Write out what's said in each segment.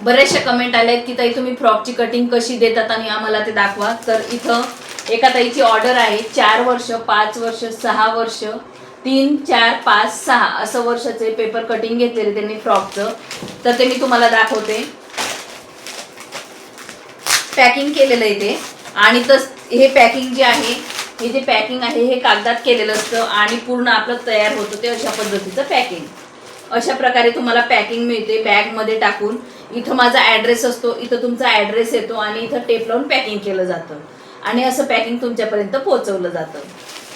बरेचशा comment आल्यात की ताई तुम्ही फ्रॉकची कटिंग कशी देतात आणि आम्हाला ते दाखवा. तर इथं एका ताईची ऑर्डर आहे 4 वर्ष, 5 वर्ष, 6 वर्ष, 3, 4, 5, 6 असं वर्षाचे पेपर कटिंग घेतलेले त्यांनी फ्रॉकचं. तर ते मी तुम्हाला दाखवते. पॅकिंग केलेलं आहे ते. आणि तर हे पॅकिंग जे आहे, हे जे पॅकिंग आहे हे कागदात केलेलं असतं आणि पूर्ण आपलं तयार होतं ते अशा पद्धतीचं पॅकिंग. अशा प्रकारे तुम्हाला पॅकिंग मिळते बॅगमध्ये टाकून. इथं माझा ॲड्रेस असतो, इथं तुमचा ॲड्रेस येतो आणि इथं टेप लावून पॅकिंग केलं जातं आणि असं पॅकिंग तुमच्यापर्यंत पोहोचवलं जातं.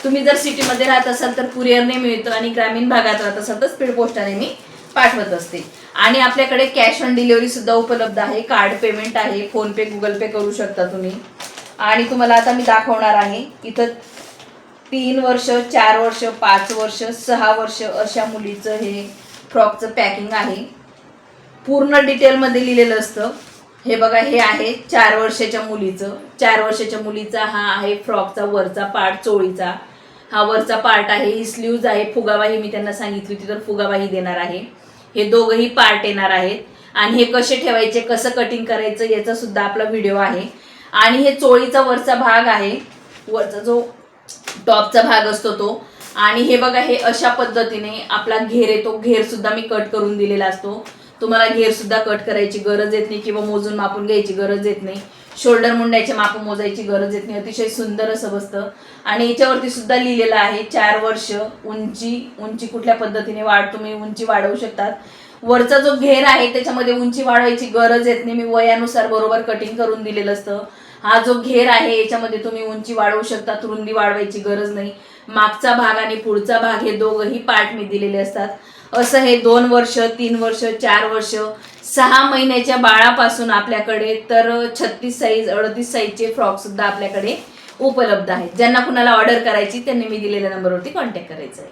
तुम्ही जर सिटीमध्ये राहत असाल तर कुरिअरने मिळतं आणि ग्रामीण भागात राहत असाल तर स्पीड पोस्टाने मी पाठवत असते. आणि आपल्याकडे कॅश ऑन डिलिव्हरी सुद्धा उपलब्ध आहे. कार्ड पेमेंट आहे, फोनपे, गुगल पे करू शकता तुम्ही. आणि तुम्हाला आता मी दाखवणार आहे. इथं 3 वर्ष, 4 वर्ष, 5 वर्ष, 6 वर्ष अशा मुलीचं हे फ्रॉकचं पॅकिंग आहे. पूर्ण डिटेलमध्ये लिहिलेलं असतं. हे बघा, हे आहे 4 वर्षाच्या मुलीचं. 4 वर्षाच्या मुलीचा हा आहे फ्रॉकचा वरचा पार्ट, चोळीचा हा वरचा पार्ट आहे. ही स्लीव्ज आहे. फुगाबाही मी त्यांना सांगितली होती तर फुगाबाही देणार आहे. हे दोघंही पार्ट येणार आहेत. आणि हे कसे ठेवायचे, कसं कटिंग करायचं याचा सुद्धा आपला व्हिडिओ आहे. आणि हे चोळीचा वरचा भाग आहे, वरचा जो टॉपचा भाग असतो तो. आणि हे बघा, हे अशा पद्धतीने आपला घेर आहे, तो घेर सुद्धा मी कट करून दिलेला असतो. तुम्हाला घेर सुद्धा कट करायची गरज येत नाही किंवा मोजून मापून घ्यायची गरज येत नाही. शोल्डर मुंड्याचे माप मोजायची गरज येत नाही. अतिशय सुंदर असं बसतं. आणि याच्यावरती सुद्धा लिहिलेलं आहे 4 वर्ष. उंची कुठल्या पद्धतीने तुम्ही उंची वाढवू शकतात. वरचा जो घेर आहे त्याच्यामध्ये उंची वाढवायची गरज येत नाही. मी वयानुसार बरोबर कटिंग करून दिलेलं असतं. हा जो घेर आहे याच्यामध्ये तुम्ही उंची वाढवू शकता, रुंदी वाढवायची गरज नाही. मागचा भाग आणि पुढचा भाग हे दोघंही पार्ट मी दिलेले असतात. असं हे 2 वर्ष, 3 वर्ष, 4 वर्ष, 6 महिन्याच्या बाळापासून आपल्याकडे तर 36 साईज, 38 साईजचे फ्रॉक सुद्धा आपल्याकडे उपलब्ध आहेत. ज्यांना कुणाला ऑर्डर करायची त्यांनी मी दिलेल्या नंबरवरती कॉन्टॅक्ट करायचा आहे.